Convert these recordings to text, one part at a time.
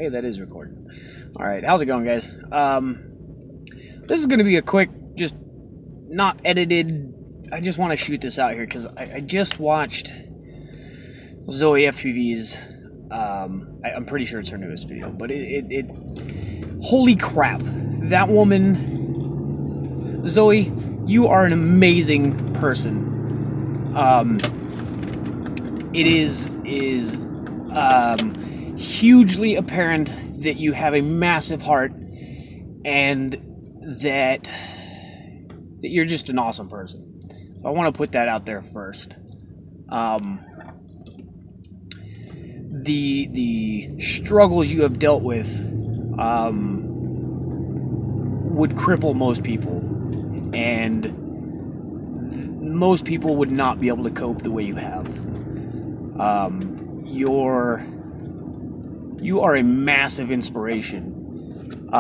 Hey, that is recording. All right, how's it going, guys? This is going to be a quick, just not edited. I just want to shoot this out here because I just watched Zoe FPV's. I'm pretty sure it's her newest video, but holy crap, that woman, Zoe, you are an amazing person. It is hugely apparent that you have a massive heart and that you're just an awesome person. So I want to put that out there first. The struggles you have dealt with would cripple most people, and most people would not be able to cope the way you have. You are a massive inspiration.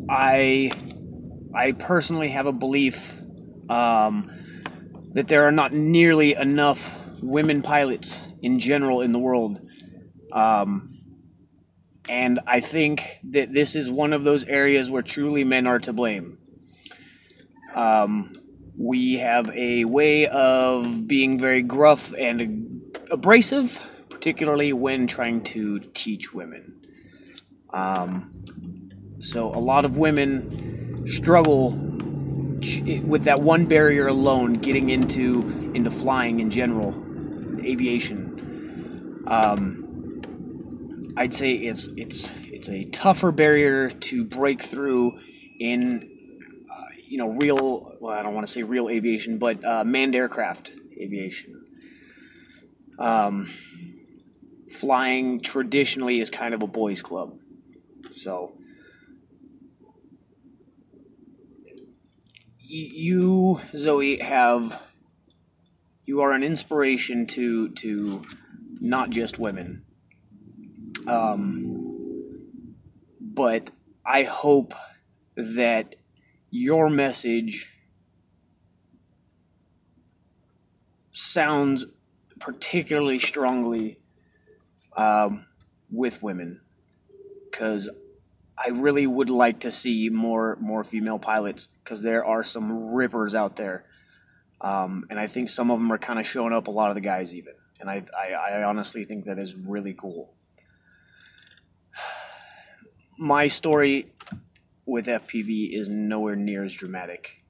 I personally have a belief that there are not nearly enough women pilots in general in the world. And I think that this is one of those areas where truly men are to blame. We have a way of being very gruff and abrasive, particularly when trying to teach women. So a lot of women struggle with that one barrier alone, getting into flying in general, aviation. I'd say it's a tougher barrier to break through in real, well, I don't want to say real aviation, but manned aircraft aviation. Flying traditionally is kind of a boys' club. So you, Zoe, you are an inspiration to not just women. But I hope that your message sounds particularly strongly with women, because I really would like to see more female pilots, because there are some rippers out there, and I think some of them are kind of showing up a lot of the guys even, and I honestly think that is really cool. My story with FPV is nowhere near as dramatic,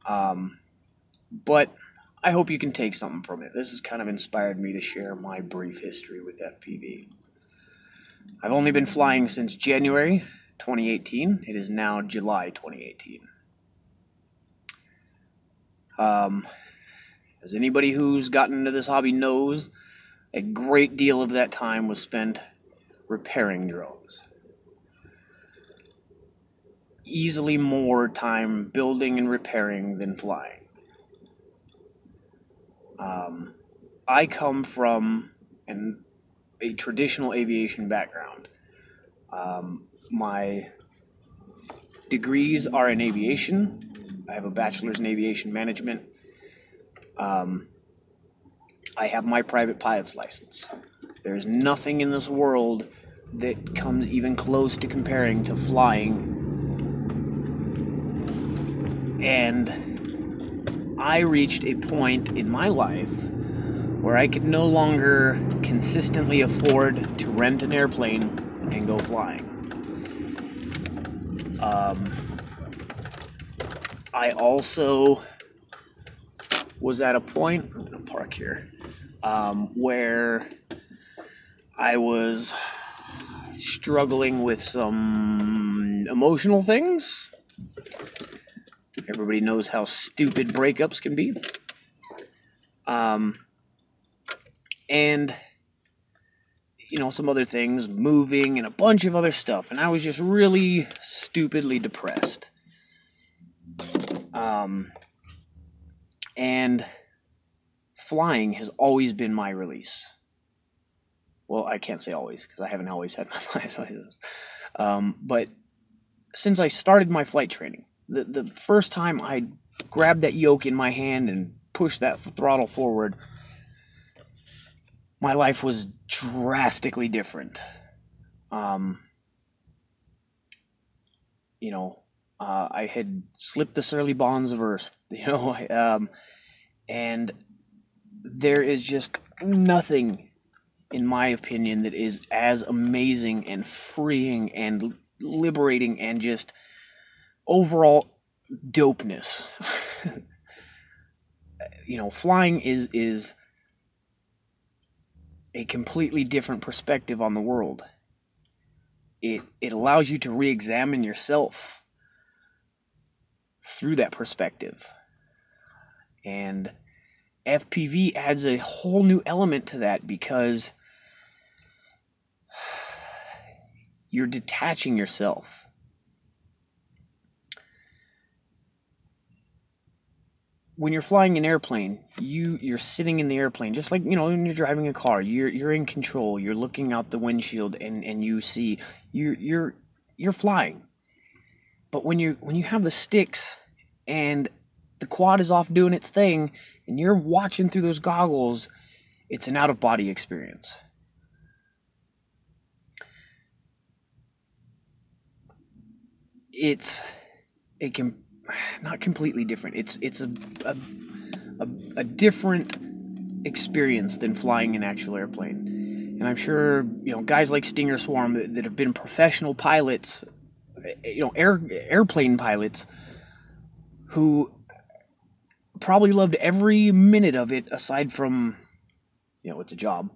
but I hope you can take something from it. This has kind of inspired me to share my brief history with FPV. I've only been flying since January 2018. It is now July 2018. As anybody who's gotten into this hobby knows, a great deal of that time was spent repairing drones. Easily more time building and repairing than flying. I come from a traditional aviation background. My degrees are in aviation. I have a bachelor's in aviation management. I have my private pilot's license. There's nothing in this world that comes even close to comparing to flying. And I reached a point in my life where I could no longer consistently afford to rent an airplane and go flying. I also was at a point, I'm gonna park here, where I was struggling with some emotional things. Everybody knows how stupid breakups can be. And, some other things, moving and a bunch of other stuff. And I was just really stupidly depressed. And flying has always been my release. Well, I can't say always, because I haven't always had my pilot's license. But since I started my flight training, the first time I grabbed that yoke in my hand and pushed that throttle forward, my life was drastically different. You know, I had slipped the surly bonds of earth, you know, and there is just nothing, in my opinion, that is as amazing and freeing and liberating and just overall dopeness. You know, flying is a completely different perspective on the world. It allows you to re-examine yourself through that perspective. And FPV adds a whole new element to that because you're detaching yourself. When you're flying an airplane, you're sitting in the airplane, just like, you know, when you're driving a car, you're in control, you're looking out the windshield and you see you're flying. But when you have the sticks and the quad is off doing its thing and you're watching through those goggles, it's an out-of-body experience. It's not completely different. It's a different experience than flying an actual airplane. And I'm sure, you know, guys like Stinger Swarm that have been professional pilots, you know, airplane pilots, who probably loved every minute of it aside from, you know, it's a job.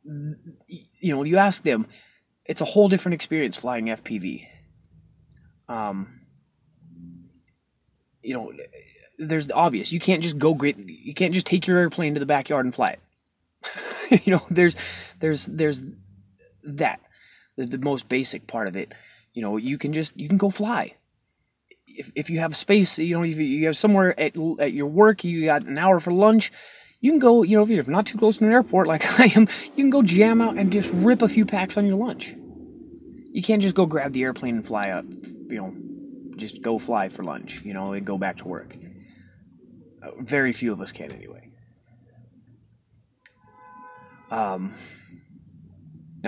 You know, you ask them, it's a whole different experience flying FPV. You know, there's the obvious. You can't just you can't just take your airplane to the backyard and fly it. You know, there's that, the most basic part of it. You know, you can go fly. If you have space, you know, if you have somewhere at your work, you got an hour for lunch, you can go, you know, if you're not too close to an airport like I am, you can go jam out and just rip a few packs on your lunch. You can't just go grab the airplane and fly up, you know, just go fly for lunch, you know, and go back to work. Very few of us can anyway. Now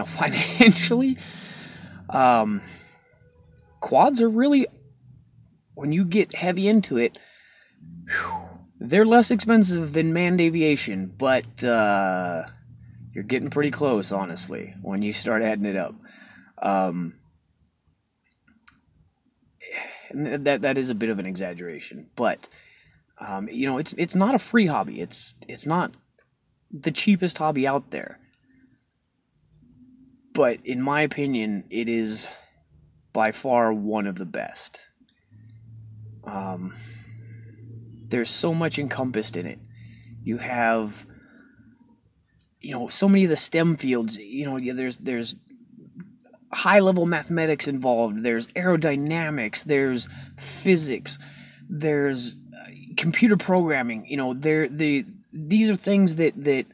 financially, quads are really, when you get heavy into it, they're less expensive than manned aviation, but you're getting pretty close, honestly, when you start adding it up. And that is a bit of an exaggeration, but you know, it's not a free hobby. It's not the cheapest hobby out there, but in my opinion, it is by far one of the best. There's so much encompassed in it. You have, you know, so many of the STEM fields. You know, there's high-level mathematics involved. There's aerodynamics. There's physics. There's computer programming. You know, these are things that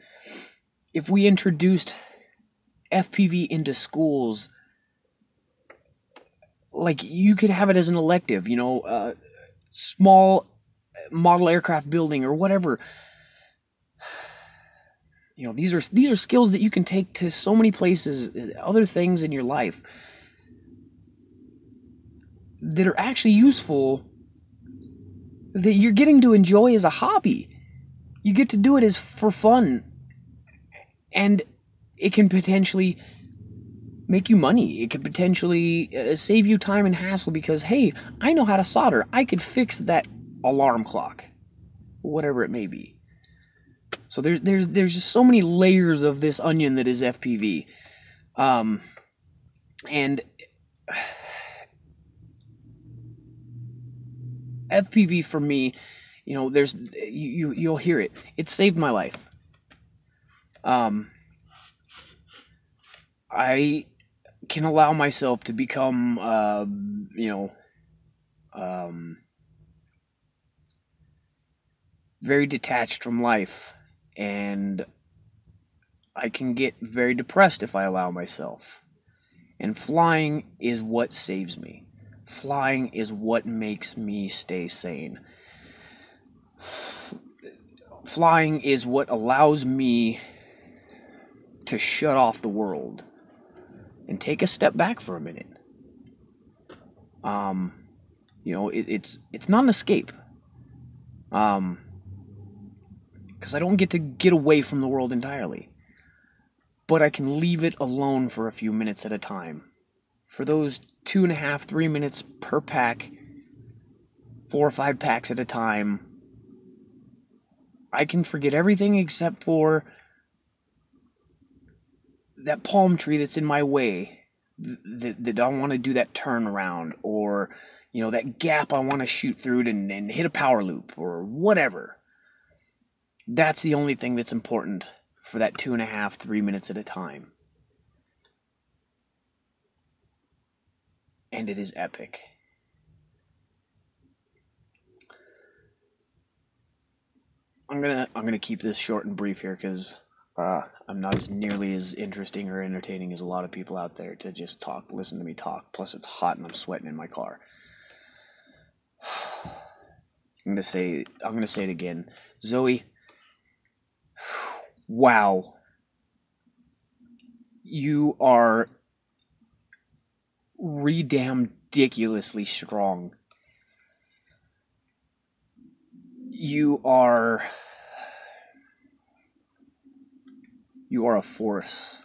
if we introduced FPV into schools, like, you could have it as an elective. You know, small model aircraft building or whatever. You know, these are skills that you can take to so many places, other things in your life that are actually useful, that you're getting to enjoy as a hobby. You get to do it as for fun, and it can potentially make you money. It could potentially save you time and hassle because, hey, I know how to solder. I could fix that alarm clock, whatever it may be. So there's just so many layers of this onion that is FPV, and FPV for me, you know, you'll hear it. It saved my life. I can allow myself to become, you know, very detached from life, and I can get very depressed if I allow myself. And flying is what saves me. Flying is what makes me stay sane. flying is what allows me to shut off the world and take a step back for a minute. You know, it's not an escape. Because I don't get to get away from the world entirely. But I can leave it alone for a few minutes at a time. For those 2.5, 3 minutes per pack, 4 or 5 packs at a time, I can forget everything except for that palm tree that's in my way, that I want to do that turnaround, or, you know, that gap I want to shoot through and hit a power loop, or whatever. That's the only thing that's important for that 2.5, 3 minutes at a time. And it is epic. I'm gonna keep this short and brief here, because I'm not as nearly as interesting or entertaining as a lot of people out there to just listen to me talk. Plus, it's hot and I'm sweating in my car. I'm gonna say it again, Zoe. Wow, you are redamn ridiculously strong. You are a force.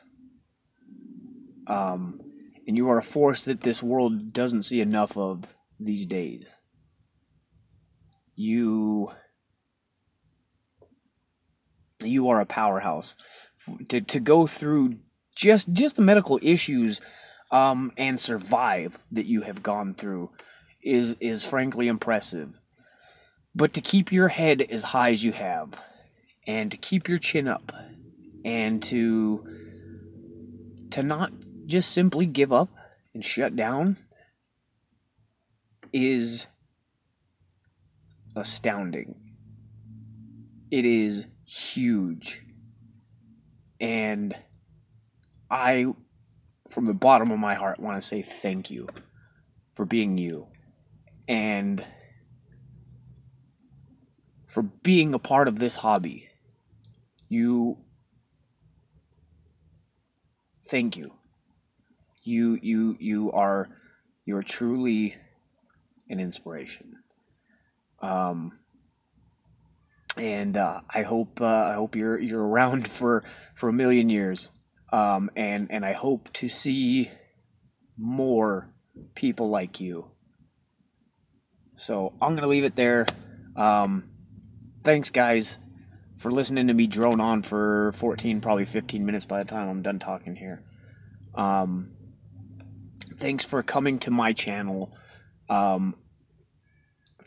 And you are a force that this world doesn't see enough of these days. You are a powerhouse. To go through just the medical issues and survive that you have gone through is frankly impressive. But to keep your head as high as you have, and to keep your chin up, and to not just simply give up and shut down is astounding. It is huge. And I, from the bottom of my heart, want to say thank you for being you. And for being a part of this hobby. Thank you. You are truly an inspiration. And I hope you're around for a million years. And I hope to see more people like you. So I'm gonna leave it there. Thanks, guys, for listening to me drone on for 14, probably 15 minutes by the time I'm done talking here. Thanks for coming to my channel.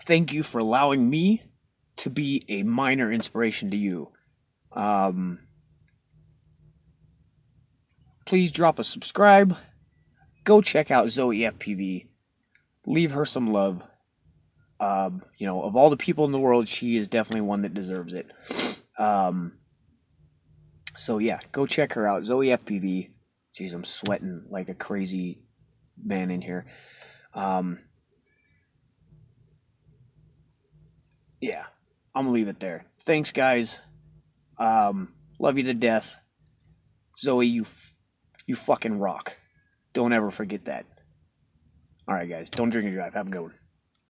Thank you for allowing me to be a minor inspiration to you. Please drop a subscribe. Go check out Zoe FPV. Leave her some love. You know, of all the people in the world, she is definitely one that deserves it. So yeah, go check her out, Zoe FPV. Jeez, I'm sweating like a crazy man in here. Yeah, I'm gonna leave it there. Thanks, guys. Love you to death. Zoe, you fucking rock. Don't ever forget that. Alright, guys, don't drink and drive. Have a good one.